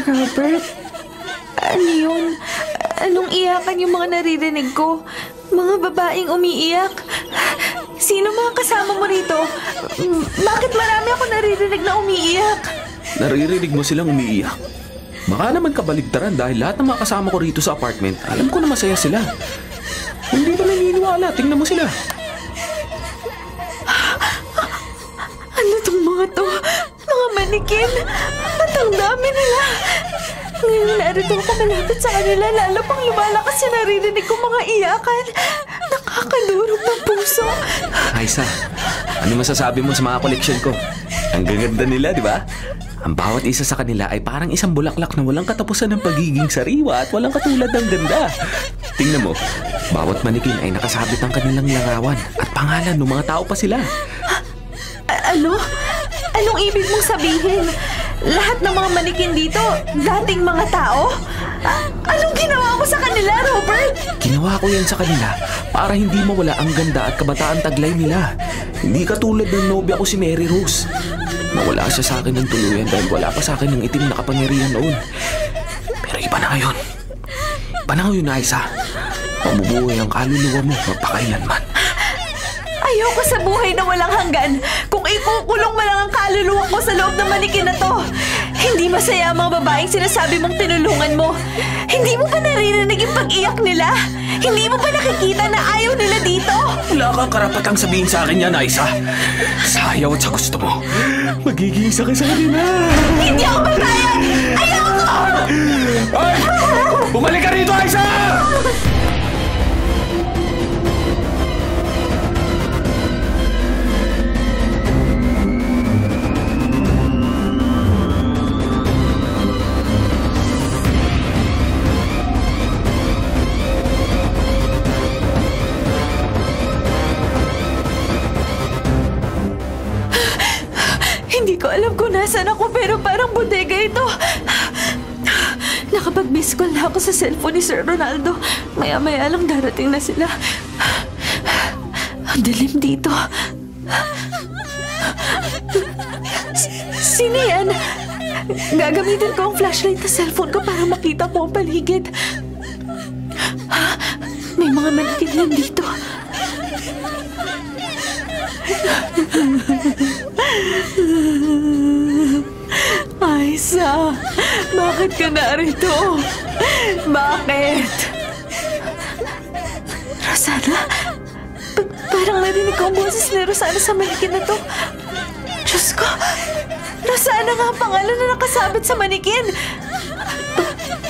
Robert, ano yun? Anong iyakan yung mga naririnig ko? Mga babaeng umiiyak? Sino mga kasama mo rito? Bakit marami ako naririnig na umiiyak? Naririnig mo silang umiiyak? Baka naman kabaligtaran dahil lahat ng mga kasama ko rito sa apartment, alam ko na masaya sila. Hindi ka naniniwala, tingnan mo sila. Ano tong mga to? Mga manikin? At ang dami nila. Ngayon narito ako malapit sa kanila, lalo pang lumalakas yung naririnig ko mga iyakan. Nakakalurog ng puso. Aisa, ano masasabi mo sa mga koleksyon ko? Ang gaganda nila, di ba? Ang bawat isa sa kanila ay parang isang bulaklak na walang katapusan ng pagiging sariwa at walang katulad ng ganda. Tingnan mo, bawat manikin ay nakasabit ang kanilang larawan at pangalan ng mga tao pa sila. Ano? Anong ibig mong sabihin? Lahat ng mga manikin dito, dating mga tao? Anong ginawa mo sa kanila, Robert? Ginawa ko yan sa kanila para hindi mawala ang ganda at kabataan taglay nila. Hindi katulad ng nobya ko si Mary Rose. Nawala siya sa akin ng tuluyan dahil wala pa sa akin ng itim na kapangyarihan noon. Pero iba na ngayon. Iba na ngayon, Aisa. Mabubuhay ang kaluluwa mo magpakailanman. Ayoko sa buhay na walang hanggan. Kung ikukulong mo lang ang kaluluwa ko sa loob ng manikin na to. Hindi masaya ang mga babaeng sinasabi mong tinulungan mo. Hindi mo ba naririnig yung pag-iyak nila? Hindi mo ba nakikita na ayaw nila dito? Wala kang karapatang sabihin sa akin yan, Aisa. Sa ayaw at sa gusto mo, magiging isa ka sa kanila. Hindi ako papayag! Ayoko! Ay! Bumalik ka rito, Aisa! Hindi ko alam kung nasan ako pero parang bodega ito. Nakapag-miss call na ako sa cellphone ni Sir Ronaldo. Maya-maya lang darating na sila. Ang dilim dito. Sino yan? Gagamitin ko ang flashlight na cellphone ko para makita ko ang paligid. May mga manikin lang dito. Aisa, bakit ka narito? Bakit? Rosana? Parang narinig ko ang boses ni Rosana sa manikin na to. Diyos ko, Rosana nga ang pangalan na nakasabit sa manikin.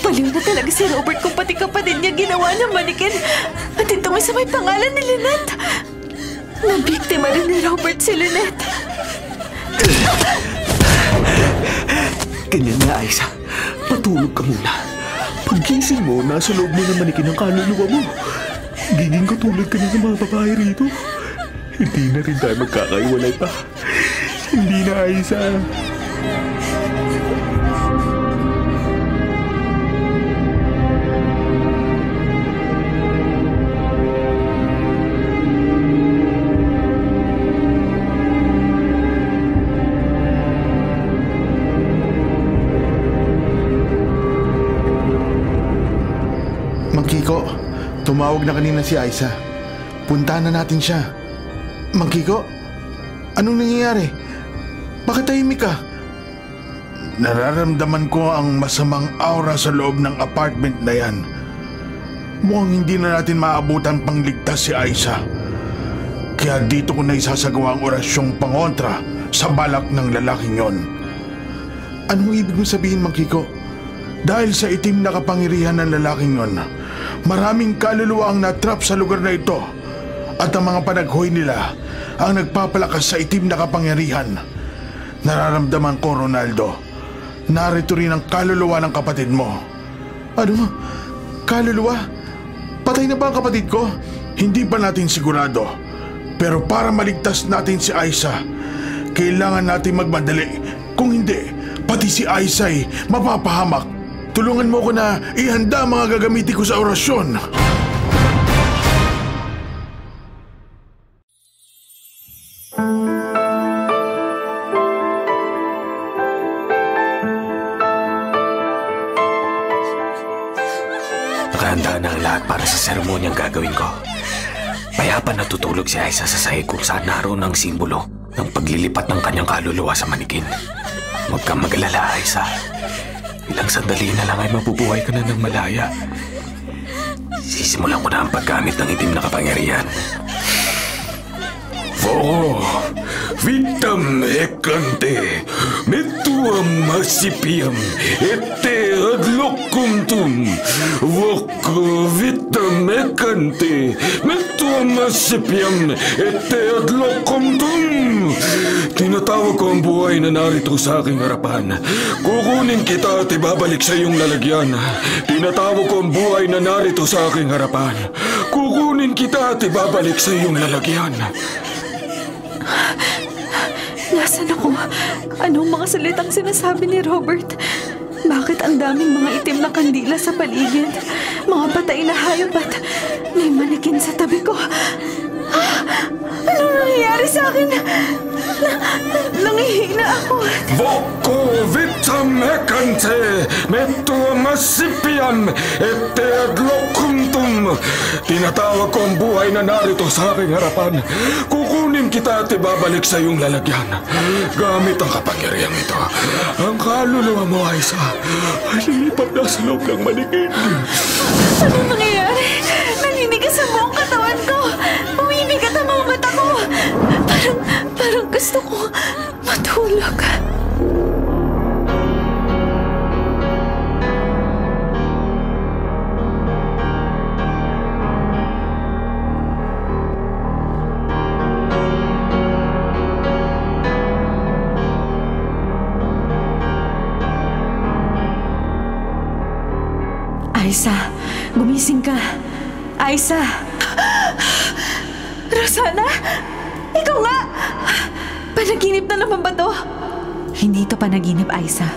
Baliw na talaga si Robert kung pati kapatid niya ginawa niyang manikin. At ito may sa may pangalan ni Lynette. Nabiktima rin ni Robert si Lynette. Ganyan na, Aisa. Patulog ka muna. Paggising mo, nasa loob mo na manikin ang kaluluwa mo. Giging katulad ka na ng mga babae rito. Hindi na rin tayo magkakaiwalay pa. Hindi na, Aisa. Kiko, tumawag na kanina si Aisa. Puntahan na natin siya. Mang Kiko, anong nangyayari? Bakit tahimik ka? Nararamdaman ko ang masamang aura sa loob ng apartment na yan. Mukhang hindi na natin maabutan pang ligtas si Aisa. Kaya dito ko na isasagawa ang orasyong pangontra sa balak ng lalaking yon. Anong ibig mo sabihin, Mang Kiko? Dahil sa itim na kapangyarihan ng lalaking yon, maraming kaluluwa ang natrap sa lugar na ito at ang mga panaghoy nila ang nagpapalakas sa itim na kapangyarihan. Nararamdaman ko, Ronaldo, narito rin ang kaluluwa ng kapatid mo. Ano? Kaluluwa? Patay na ba ang kapatid ko? Hindi pa natin sigurado. Pero para maligtas natin si Aisa, kailangan natin magmadali. Kung hindi, pati si Aisa ay mapapahamak. Tulungan mo ko na ihanda ang mga gagamitin ko sa orasyon. Nakahanda na ang lahat para sa seremonyang gagawin ko. Payapa natutulog si Aiza sa sahig kung saan naroon ang simbolo ng paglilipat ng kanyang kaluluwa sa manikin. Huwag kang mag-alala, Aiza. Ilang sandali na lang ay mabubuhay ka na ng malaya. Sisimulan ko na ang paggamit ng itim na kapangyarihan. Voro, vitam ekante, metuam masipiam, ete adlokuntum. Voko vitam ekante, metuam masipiam, ete adlokuntum. Tinatawag ko ang buhay na narito sa aking harapan. Kukunin kita at ibabalik sa iyong lalagyan. Tinatawag ko ang buhay na narito sa aking harapan. Kukunin kita at ibabalik sa iyong lalagyan. Nasaan ako? Anong mga salitang sinasabi ni Robert? Bakit ang daming mga itim na kandila sa paligid? Mga patay na hayop at may manikin sa tabi ko. Anong nangyayari sa akin? Nangihina ako. Voko vitam ekante, metuam masipiam, ete adlokuntum. Tinatawag ko ang buhay na narito sa aking harapan. Kukunin kita at ibabalik sa iyong lalagyan. Gamit ang kapangyarihang ito, ang kaluluwa mo, Aiza, ay lilipat na sa loob ng manikin. Anong nangyayari? Naninigas ang buong katawan ko. Umibigat ang mga mata ko. Parang gusto ko matulog. Aiza, gumising ka. Aiza! Rosana? Ikaw nga! Panaginip na naman ba to? Hindi to panaginip, Aiza.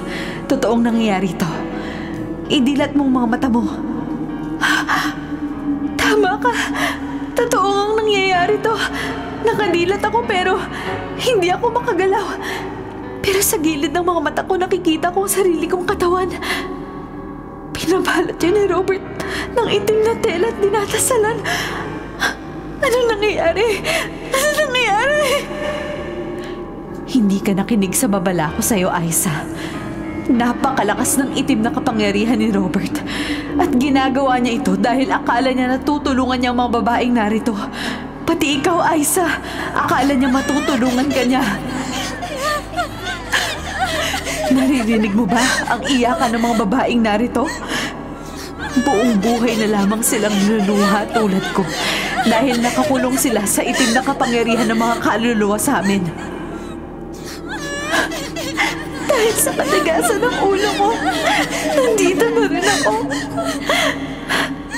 Totoong nangyayari to. Idilat mong mga mata mo. Tama ka. Totoong nangyayari to. Nakadilat ako pero hindi ako makagalaw. Pero sa gilid ng mga mata ko nakikita ko ang sarili kong katawan. Pinabalot yun ni Robert ng itim na tela at dinatasalan. Anong nangyayari? Anong nangyayari? Hindi ka nakinig sa babala ko sa'yo, Aiza. Napakalakas ng itim na kapangyarihan ni Robert. At ginagawa niya ito dahil akala niya natutulungan niya ang mga babaeng narito. Pati ikaw, Aiza, akala niya matutulungan ka niya. Naririnig mo ba ang iyakan ng mga babaeng narito? Buong buhay na lamang silang luluha tulad ko dahil nakakulong sila sa itim na kapangyarihan ng mga kaluluwa sa amin. Dahil sa katigasan ng ulo mo, nandito na rin ako.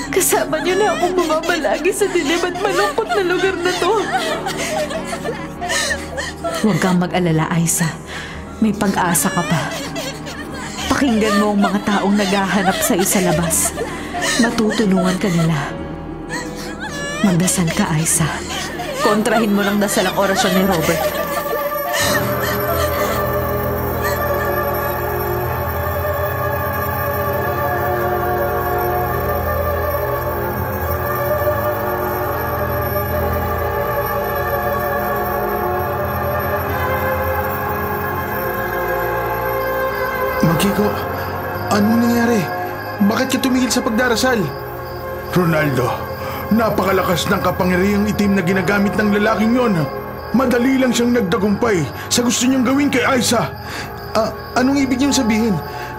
Kasama niyo na akong bumabalagi sa dilim at malungkot na lugar na to. Huwag kang mag-alala, Aiza. May pag-asa ka pa. Pakinggan mo ang mga taong naghahanap sa iyo sa labas. Matutulungan ka nila. Magdasal ka, Aiza. Kontrahin mo ng dasal ang orasyon ni Robert. Kiko, anong nangyari? Bakit ka tumigil sa pagdarasal? Ronaldo, napakalakas ng kapangyarihang itim na ginagamit ng lalaking yon. Madali lang siyang nagtagumpay sa gusto niyang gawin kay Aiza. Anong ibig niyong sabihin?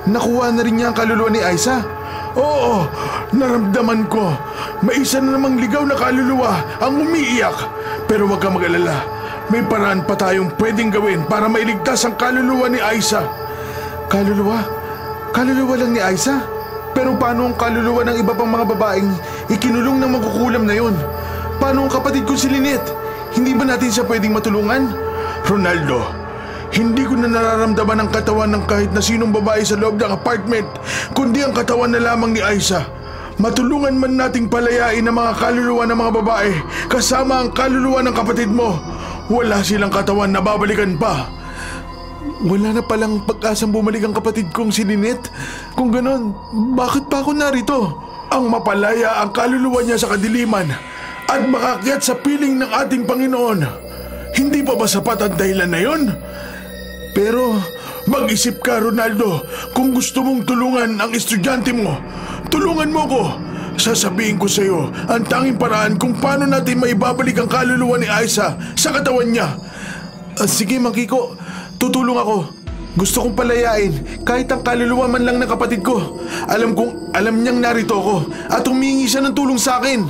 Nakuha na rin niya ang kaluluwa ni Aiza? Oo, naramdaman ko. May isa na namang ligaw na kaluluwa ang umiiyak. Pero huwag kang mag-alala. May paraan pa tayong pwedeng gawin para mailigtas ang kaluluwa ni Aiza. Kaluluwa? Kaluluwa lang ni Aiza? Pero paano ang kaluluwa ng iba pang mga babaeng ikinulong ng magkukulam na yon? Paano ang kapatid ko si Lynette? Hindi ba natin siya pwedeng matulungan? Ronaldo, hindi ko na nararamdaman ang katawan ng kahit na sinong babae sa loob ng apartment, kundi ang katawan na lamang ni Aiza. Matulungan man nating palayain ang mga kaluluwa ng mga babae kasama ang kaluluwa ng kapatid mo. Wala silang katawan na babalikan pa. Wala na palang pag-asang bumalik ang kapatid kong si Lynette. Kung ganon, bakit pa ako narito? ang mapalaya ang kaluluwa niya sa kadiliman at makakyat sa piling ng ating Panginoon. Hindi pa ba sapat ang dahilan na yon? Pero mag-isip ka, Ronaldo, kung gusto mong tulungan ang estudyante mo. Tulungan mo ko. Sasabihin ko sa iyo ang tanging paraan kung paano natin maibabalik ang kaluluwa ni Aiza sa katawan niya. Sige, Mang Kiko, tutulong ako. Gusto kong palayain kahit ang kaluluwa man lang ng kapatid ko. Alam niyang narito ako at humingi siya ng tulong sa akin.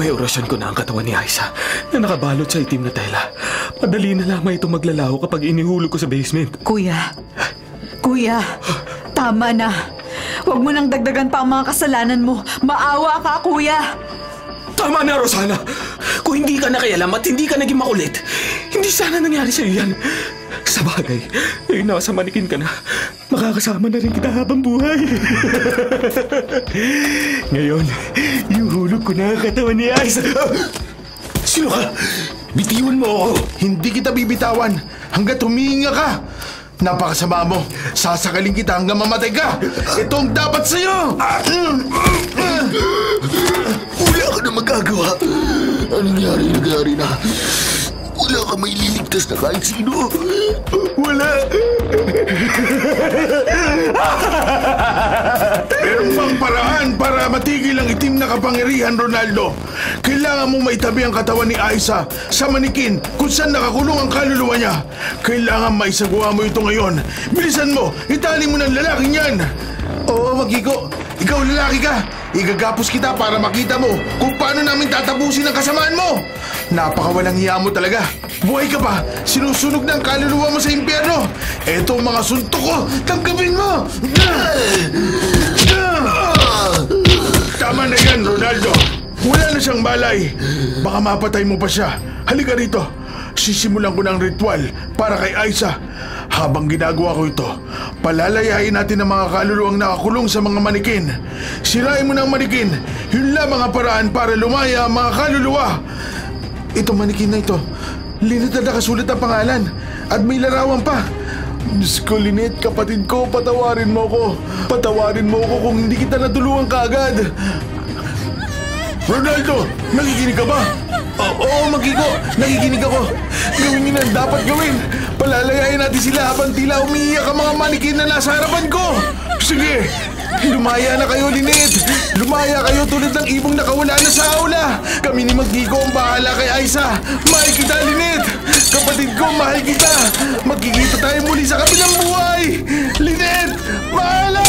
May orasyon ko na ang katawan ni Aiza na nakabalot sa itim na tela. Madali na lamang itong maglalaho kapag inihulog ko sa basement. Kuya, tama na. Huwag mo nang dagdagan pa ang mga kasalanan mo. Maawa ka, kuya. Tama na, Rosana! Kung hindi ka nakialam at hindi ka naging makulit, hindi sana nangyari sa'yo yan. Sa bagay, ay nasa manikin ka na. Makakasama na rin kita habang buhay. Ngayon, ihuhulog ko na ang katawan ni Aiza. Sino ka? Bitiwan mo ako. Hindi kita bibitawan hanggat humihinga ka. Napakasama mo. Sasakalin kita hanggang mamatay ka. Ito ang dapat sa'yo. Wala ka na magagawa. Anong nangyari na. Wala ka may liligtas na kahit sino. Wala. Meron bang paraan para matigil ang itim na kapangyarihan, Ronaldo? Kailangan mong maitabi ang katawan ni Aiza sa manikin kung saan nakakulong ang kaluluwa niya. Kailangan maisagawa mo ito ngayon. Bilisan mo! Itali mo ng lalaking yan! Oo, Magiko. Ikaw lalaki ka. Igagapos kita para makita mo kung paano namin tatapusin ang kasamaan mo. Napakawalang hiya mo talaga. Buhay ka pa. Sinusunog ng kaluluwa mo sa impyerno. Eto ang mga suntok ko. Tanggapin mo. Tama na yan, Ronaldo. Wala na siyang balay. Baka mapatay mo pa siya. Halika rito. Sisimulan ko ng ritual para kay Aiza. Habang ginagawa ko ito, palalayain natin ang mga kaluluwang nakakulong sa mga manikin. Sirain mo ng manikin. Yun lang mga paraan para lumaya ang mga kaluluwa. Itong manikin na ito, Lynette na nakasulat ang pangalan at may larawan pa. Diyos ko, Lynette, kapatid ko, patawarin mo ko. Patawarin mo ko kung hindi kita natulungan kaagad. Ronaldo, nakikinig ka ba? Oo, Magiko, nakikinig ako. Gawin yun ang dapat gawin. Palalayain natin sila habang tila umiiyak ang mga manikin na nasa harapan ko. Sige, lumaya na kayo, Lynette. Lumaya kayo tulad ng ibong nakawala na sa aula. Kami ni Magiko ang bahala kay Aiza. Mahal kita, Lynette. Kapatid ko, mahal kita. Magkikita tayo muli sa kabilang buhay. Lynette, paalam!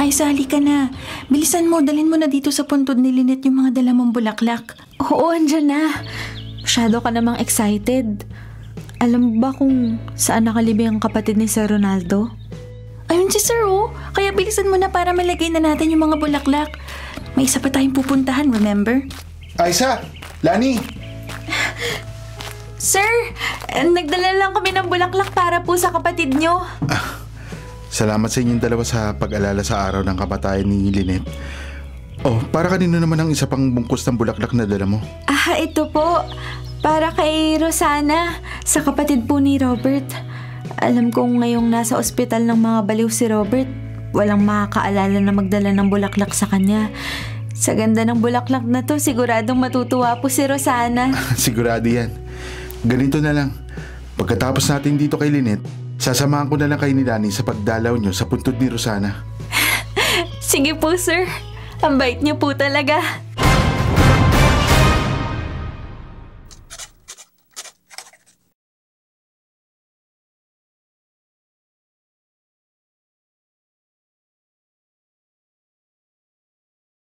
Aiza, halika na. Bilisan mo, dalhin mo na dito sa puntod ni Lynette yung mga dala mong bulaklak. Oo, andyan na. Masyado ka namang excited. Alam mo ba kung saan nakalibing ang kapatid ni Sir Ronaldo? Ayun si Sir, oh. Kaya bilisan mo na para malagay na natin yung mga bulaklak. May isa pa tayong pupuntahan, remember? Aiza, Lani. Sir, nagdala lang kami ng bulaklak para po sa kapatid nyo. Salamat sa inyong dalawa sa pag-alala sa araw ng kamatayan ni Lynette. Oh, para kanino naman ang isa pang bungkus ng bulaklak na dala mo? Ito po. Para kay Rosana, sa kapatid po ni Robert. Alam kong ngayong nasa ospital ng mga baliw si Robert, walang makakaalala na magdala ng bulaklak sa kanya. Sa ganda ng bulaklak na to, siguradong matutuwa po si Rosana. Sigurado yan. Ganito na lang. Pagkatapos natin dito kay Lynette, sasamahan ko na lang kayo ni Lani sa pagdalaw nyo sa puntod ni Rosana. Sige po, sir. Ang bait niyo po talaga.